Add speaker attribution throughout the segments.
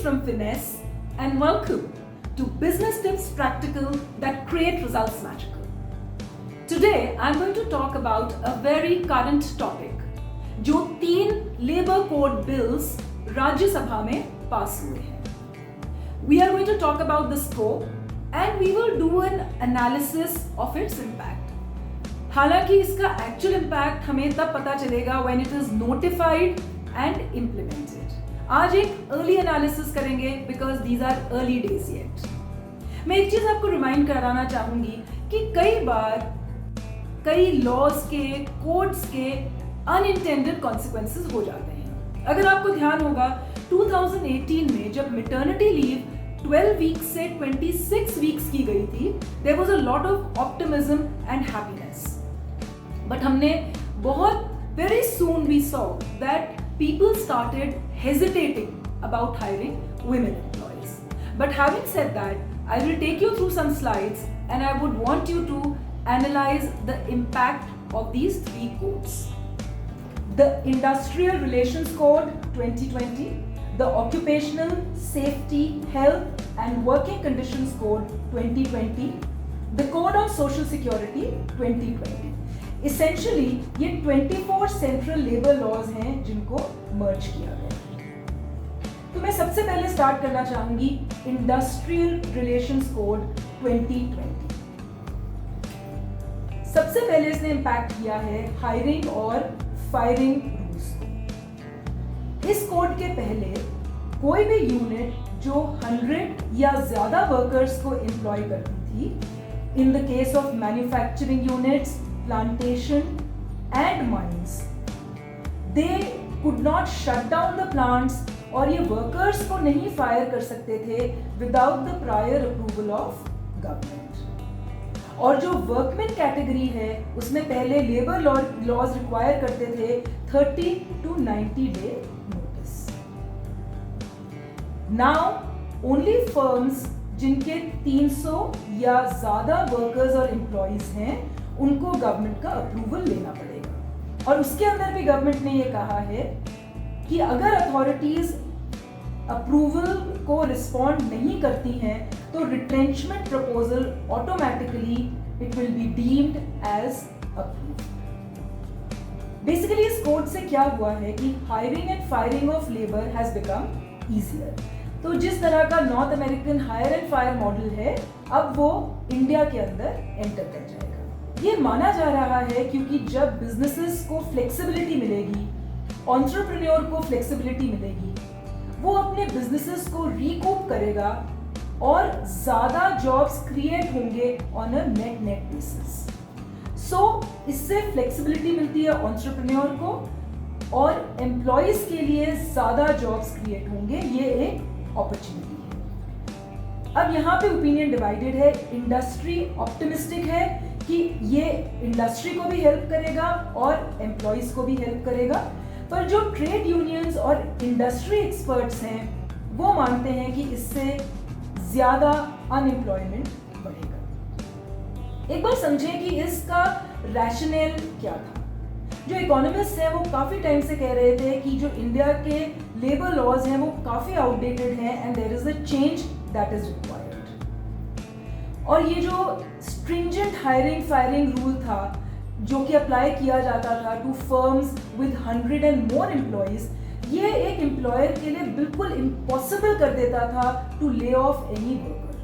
Speaker 1: from Finesse and welcome to Business Tips Practical that create results magical. Today I'm going to talk about a very current topic जो 3 labour code bills Rajya Sabha में पास हुए हैं. We are going to talk about the scope and we will do an analysis of its impact. हालांकि इसका actual impact हमें तब पता चलेगा when it is notified and implemented. आज एक early analysis करेंगे because these are early days yet. मैं एक चीज आपको रिमाइंड कराना चाहूंगी कि कई बार कई लॉज के कोड्स के अनइंटेंडेड कॉन्सिक्वेंसेस हो जाते हैं. अगर आपको ध्यान होगा 2018 में जब मैटरनिटी लीव 12 वीक्स से 26 वीक्स की गई थी, there was a lot of optimism and happiness. But हमने बहुत very soon we saw that people started hesitating about hiring women employees. But having said that, I will take you through some slides and I would want you to analyze the impact of these 3 codes. The Industrial Relations Code 2020, the Occupational Safety, Health and Working Conditions Code 2020, the Code on Social Security 2020. Essentially ये 24 central labour laws हैं जिनको मर्ज किया गया. तो मैं सबसे पहले start करना चाहूंगी इंडस्ट्रियल रिलेशंस कोड 2020. सबसे पहले इसने इंपैक्ट किया है हायरिंग और फायरिंग रूल्स को. इस कोड के पहले कोई भी यूनिट जो 100 या ज्यादा वर्कर्स को एम्प्लॉय करती थी, in the case of manufacturing units, plantation and mines, they could not shut down the plants और ये workers को नहीं fire कर सकते थे without the prior approval of government. और जो workman category है उसमें पहले labor laws require करते थे 30 to 90 day notice. Now only firms जिनके 300 या ज्यादा workers और employees हैं उनको गवर्नमेंट का अप्रूवल लेना पड़ेगा. और उसके अंदर भी गवर्नमेंट ने ये कहा है कि अगर अथॉरिटीज अप्रूवल को रिस्पॉन्ड नहीं करती हैं तो retrenchment proposal automatically it will be deemed as approved. Basically इस कोड से क्या हुआ है कि hiring and firing of labour has become easier. तो जिस तरह का North American hire and fire model है अब वो इंडिया के अंदर एंटर कर जाएगा. ये माना जा रहा है क्योंकि जब बिजनेसेस को फ्लेक्सिबिलिटी मिलेगी, एंटरप्रेन्योर को फ्लेक्सिबिलिटी मिलेगी, वो अपने बिजनेसेस को रिकूप करेगा और ज्यादा जॉब्स क्रिएट होंगे ऑन अ नेट बेसिस. सो इससे फ्लेक्सिबिलिटी मिलती है एंटरप्रेन्योर को और एम्प्लॉइज के लिए ज्यादा जॉब्स क्रिएट होंगे. ये एक अपॉर्चुनिटी है. अब यहाँ पे ओपिनियन डिवाइडेड है. इंडस्ट्री ऑप्टिमिस्टिक है कि ये इंडस्ट्री को भी हेल्प करेगा और एम्प्लॉइज को भी हेल्प करेगा, पर जो ट्रेड यूनियंस और इंडस्ट्री एक्सपर्ट्स हैं वो मानते हैं कि इससे ज्यादा अनएम्प्लॉयमेंट बढ़ेगा. एक बार समझें कि इसका रैशनल क्या था. जो इकोनॉमिस्ट हैं वो काफी टाइम से कह रहे थे कि जो इंडिया के लेबर लॉज हैं वो काफी आउटडेटेड हैं and there is a change that is required. और ये जो स्ट्रिंजेंट हायरिंग फायरिंग रूल था जो कि अप्लाई किया जाता था to firms with 100 and more employees, ये एक एम्प्लॉयर के लिए बिल्कुल इम्पॉसिबल कर देता था to lay off any worker.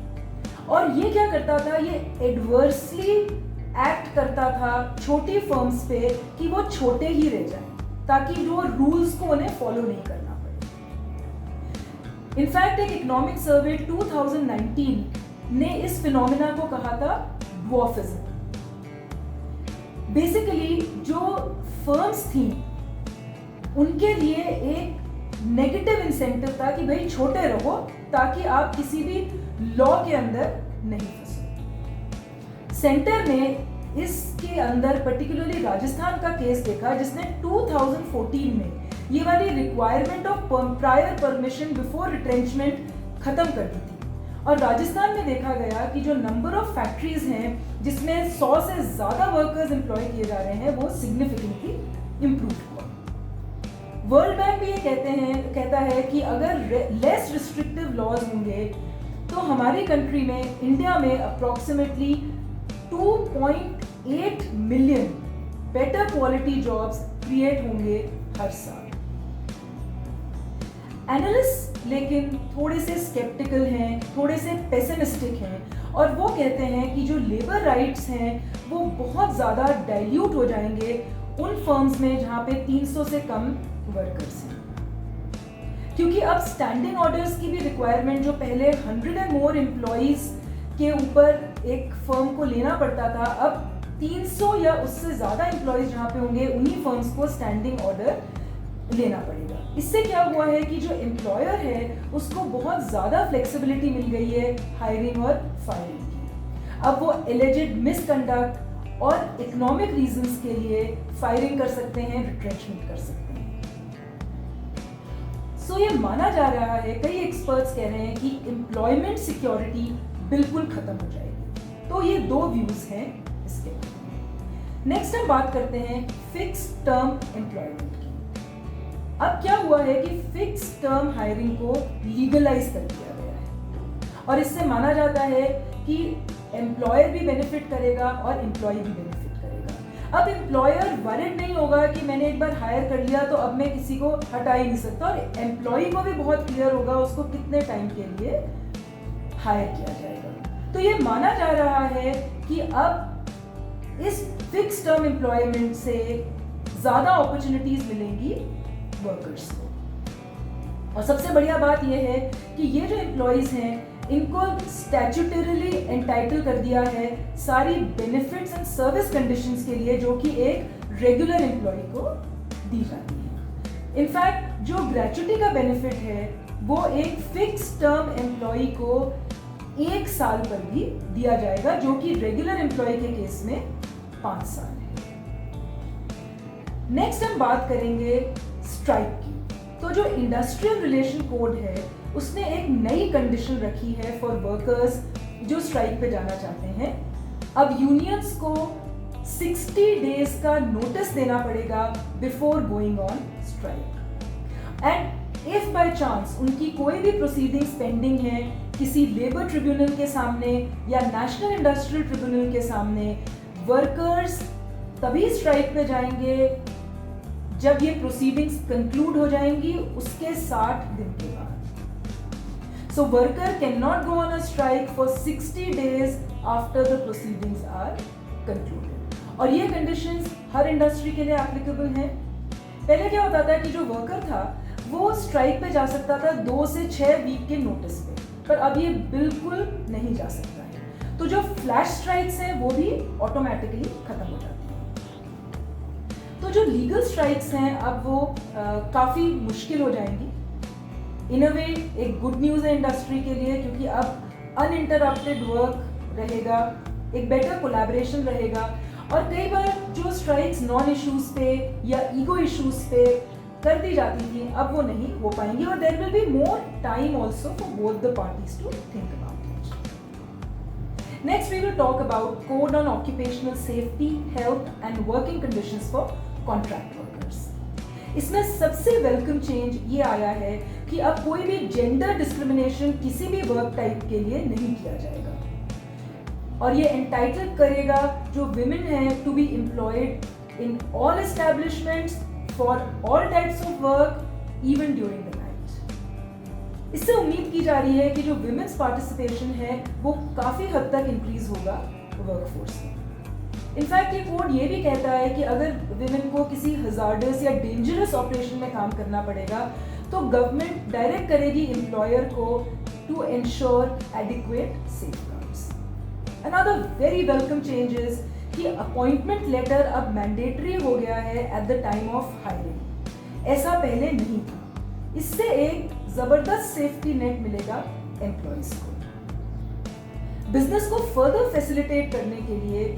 Speaker 1: और ये क्या करता था, ये एडवर्सली एक्ट करता था छोटी फर्म्स पे कि वो छोटे ही रह जाएं ताकि जो रूल्स को उन्हें फॉलो नहीं करना पड़े. इनफैक्ट एक इकोनॉमिक सर्वे 2019 ने इस फिनोमेना को कहा था ड्वार्फिज्म. बेसिकली जो फर्म्स थी उनके लिए एक नेगेटिव इंसेंटिव था कि भाई छोटे रहो ताकि आप किसी भी लॉ के अंदर नहीं फंसो. सेंटर ने इसके अंदर पर्टिकुलरली राजस्थान का केस देखा जिसने 2014 में ये वाली requirement of prior permission before retrenchment खत्म कर दी थी. और राजस्थान में देखा गया कि जो नंबर ऑफ फैक्ट्रीज हैं जिसमें 100 से ज्यादा वर्कर्स एम्प्लॉय किए जा रहे हैं वो सिग्निफिकेंटली इंप्रूव हुआ. वर्ल्ड बैंक भी ये कहता है कि अगर लेस रिस्ट्रिक्टिव लॉज होंगे तो हमारी कंट्री में, इंडिया में approximately 2.8 million better quality jobs create होंगे हर साल। एनालिस्ट लेकिन थोड़े से स्केप्टिकल हैं, थोड़े से पेसिमिस्टिक हैं और वो कहते हैं कि जो लेबर राइट्स हैं वो बहुत ज़्यादा डाइल्यूट हो जाएंगे उन फर्म्स में जहाँ पे 300 से कम वर्कर्स हैं, क्योंकि अब स्टैंडिंग ऑर्डर्स की भी रिक्वायरमेंट, जो पहले 100 एंड मोर एम्प्लॉइज के ऊपर एक फर्म को लेना पड़ता था, अब 300 या उससे ज़्यादा एम्प्लॉइज जहाँ पे होंगे उन्हीं फर्म्स को स्टैंडिंग ऑर्डर लेना पड़ेगा। इससे क्या हुआ है कि जो एम्प्लॉयर है उसको बहुत ज़्यादा फ्लेक्सिबिलिटी मिल गई है हायरिंग और फायरिंग की। अब वो एलिजिड मिसकंडक्ट और इकोनॉमिक रीजंस के लिए फायरिंग कर सकते हैं, रिट्रेंचमेंट कर सकते हैं। सो ये माना जा रहा है, कई एक्सपर्ट्स कह रहे हैं कि एम्प्लॉयमेंट सिक्योरिटी बिल्कुल खत्म हो जाएगी। तो ये दो व्यूज हैं इसके बारे में। नेक्स्ट हम बात करते हैं फिक्स्ड टर्म एम्प्लॉयमेंट की। अब क्या हुआ है कि फिक्स्ड टर्म हायरिंग को लीगलाइज कर दिया गया है और इससे माना जाता है कि एम्प्लॉयर भी बेनिफिट करेगा और एम्प्लॉय भी बेनिफिट करेगा। अब एम्प्लॉयर वरिड नहीं होगा कि मैंने एक बार हायर कर लिया तो अब मैं किसी को हटा ही नहीं सकता, और एम्प्लॉय को भी बहुत क्लियर होगा उसको कितने टाइम के लिए हायर किया जाएगा। तो ये माना जा रहा है कि अब इस फिक्स्ड टर्म एम्प्लॉयमेंट से ज़्यादा अपॉर्चुनिटीज मिलेंगी वर्कर्स को। और सबसे बढ़िया बात यह है कि ये जो एम्प्लॉइज हैं इनको स्टैट्यूटरीली एंटाइटल कर दिया है सारी बेनिफिट्स एंड सर्विस कंडीशंस के लिए जो कि एक रेगुलर एम्प्लॉय को दी जाती है। इनफैक्ट जो ग्रेच्युटी का बेनिफिट है वो एक फिक्स टर्म एम्प्लॉय को 1 साल पर भी दिया जाएगा, जो कि रेगुलर एम्प्लॉय के केस में 5 साल है। नेक्स्ट हम बात करेंगे स्ट्राइक की। तो जो इंडस्ट्रियल रिलेशन कोड है उसने एक नई कंडीशन रखी है फॉर वर्कर्स जो स्ट्राइक पे जाना चाहते हैं। अब यूनियंस को 60 डेज का नोटिस देना पड़ेगा before going on strike, and if by chance उनकी कोई भी प्रोसीडिंग्स पेंडिंग है किसी लेबर ट्रिब्यूनल के सामने या नेशनल इंडस्ट्रियल ट्रिब्यूनल के सामने, वर्कर्स तभी स्ट्राइक पे जाएंगे जब ये प्रोसीडिंग्स कंक्लूड हो जाएंगी उसके 60 दिन के बाद। So worker can not go on a strike for 60 days after the proceedings are concluded. और ये कंडीशंस हर इंडस्ट्री के लिए एप्लीकेबल हैं। पहले क्या होता था कि जो वर्कर था वो स्ट्राइक पे जा सकता था 2 से 6 वीक के नोटिस पे, पर अब ये बिल्कुल नहीं जा सकता है। तो जो फ्लैश स्ट्राइक्स हैं वो भी ऑटोमेटिकली खत्म हो जाती है। तो जो लीगल स्ट्राइक्स हैं अब वो काफ़ी मुश्किल हो जाएंगी। इन अ वे एक गुड न्यूज़ है इंडस्ट्री के लिए, क्योंकि अब अनइंटरप्टेड वर्क रहेगा, एक बेटर कोलैबोरेशन रहेगा, और कई बार जो स्ट्राइक्स नॉन इश्यूज पे या ईगो इश्यूज पे कर दी जाती थी अब वो नहीं हो पाएंगी, और there will be more time also for both the parties to think about it. Next we will talk about code on occupational safety, health and working conditions for contract workers. इसमें सबसे वेलकम चेंज ये आया है कि अब कोई भी gender discrimination किसी भी वर्क टाइप के लिए नहीं किया जाएगा, और ये एंटाइटल करेगा जो विमेन हैं to be employed in all establishments for all types of work even during the night. इससे उम्मीद की जा रही है कि जो विमेन्स पार्टिसिपेशन है वो काफ़ी हद तक इंक्रीज होगा वर्कफोर्स में। इनफैक्ट ये कोड ये भी कहता है कि अगर विमेन को किसी हजार्डस या डेंजरस ऑपरेशन में काम करना पड़ेगा तो गवर्नमेंट डायरेक्ट करेगी एम्प्लॉयर को to ensure adequate safeguards. Another very welcome change is कि अपॉइंटमेंट लेटर अब मैंडेटरी हो गया है at the time of hiring. ऐसा पहले नहीं था। इससे एक जबरदस्त सेफ्टी नेट मिलेगा एम्प्लॉयज को। बिजनेस को फर्दर फैसिलिटेट करने के लिए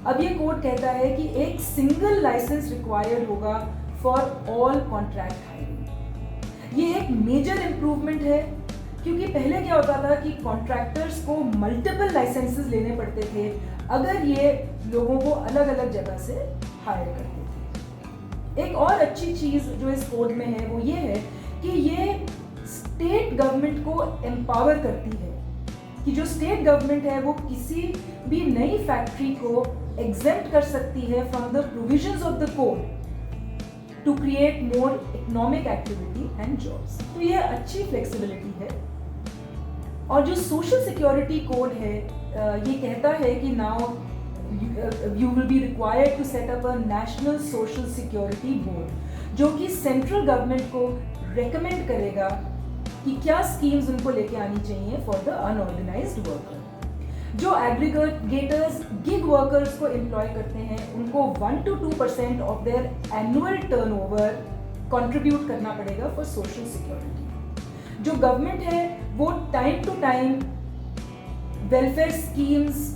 Speaker 1: अब ये कोड कहता है कि एक सिंगल लाइसेंस रिक्वायर्ड होगा फॉर ऑल कॉन्ट्रैक्ट हायरिंग। ये एक मेजर इंप्रूवमेंट है, क्योंकि पहले क्या होता था कि कॉन्ट्रैक्टर्स को मल्टीपल लाइसेंसेस लेने पड़ते थे अगर ये लोगों को अलग अलग जगह से हायर करते थे।
Speaker 2: एक और अच्छी चीज़ जो इस कोड में है वो ये है कि ये स्टेट गवर्नमेंट को एम्पावर करती है कि जो स्टेट गवर्नमेंट है वो किसी भी नई फैक्ट्री को एग्जेम्प्ट कर सकती है from the provisions of the code to create more economic activity and jobs. तो ये अच्छी फ्लेक्सिबिलिटी है। और जो सोशल सिक्योरिटी कोड है ये कहता है कि now you will be required to set up a national social security board जो कि सेंट्रल गवर्नमेंट को रेकमेंड करेगा कि क्या स्कीम्स उनको लेके आनी चाहिए फॉर द अनऑर्गेनाइज्ड वर्कर। जो एग्रीगेटर्स गिग वर्कर्स को एम्प्लॉय करते हैं उनको 1 to 2% of their annual turnover contribute करना पड़ेगा फॉर सोशल सिक्योरिटी। जो गवर्नमेंट है वो time to time welfare schemes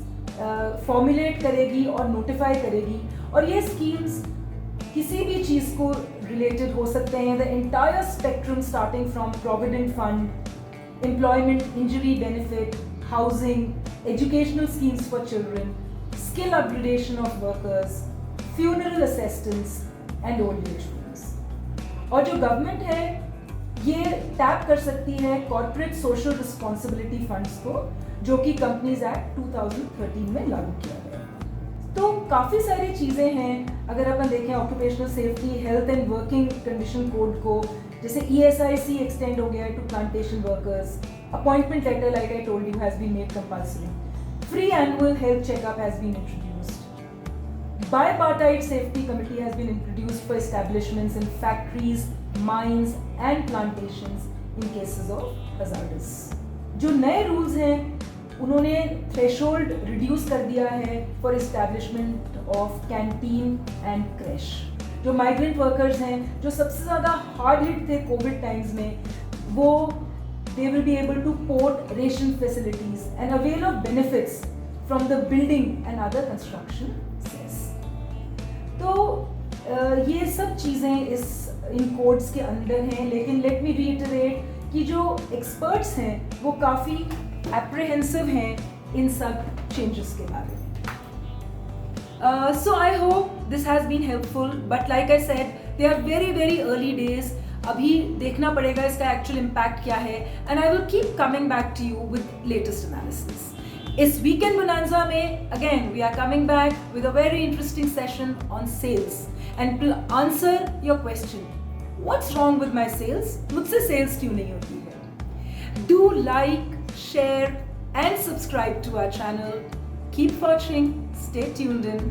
Speaker 2: formulate करेगी और नोटिफाई करेगी, और ये स्कीम्स किसी भी चीज़ को रिलेटेड हो सकते हैं। The entire spectrum starting from provident fund, employment injury benefit, housing, educational schemes for children, skill upgradation of workers, funeral assistance and old age homes. और जो गवर्नमेंट है ये टैप कर सकती है कॉर्पोरेट सोशल रिस्पॉन्सिबिलिटी फंड्स को जो कि कंपनीज एक्ट 2013 में लागू किया गया। तो काफ़ी सारी चीज़ें हैं। अगर अपन देखें occupational safety, health and working condition code को, जैसे ESIC एक्सटेंड हो गया है to plantation workers, appointment letter like I told you has been made compulsory, free annual health checkup has been introduced, bipartite safety committee has been introduced for establishments in factories, mines and plantations in cases of hazardous. जो नए rules हैं उन्होंने threshold reduce कर दिया है for establishment of canteen and creche. जो migrant workers हैं जो सबसे ज़्यादा हार्ड हिट थे कोविड टाइम्स में, वो they will be able to port ration facilities and avail of benefits from the building and other construction cess. तो ये सब चीज़ें इन कोड्स के अंदर हैं, लेकिन लेट मी रीइटरेट कि जो एक्सपर्ट्स हैं वो काफ़ी एप्रीहेंसिव हैं इन सब चेंजेस के बारे में। So I hope this has been helpful, but like I said, they are very early days. अभी देखना पड़ेगा इसका एक्चुअल इम्पैक्ट क्या है, and I will keep coming back to you with latest analysis. इस वीकेंड बोनांजा में again we are coming back with a very interesting session on sales, and to answer your question what's wrong with my sales, मुझसे sales क्यों नहीं होती है। Do like, share and subscribe to our channel. Keep watching. Stay tuned in.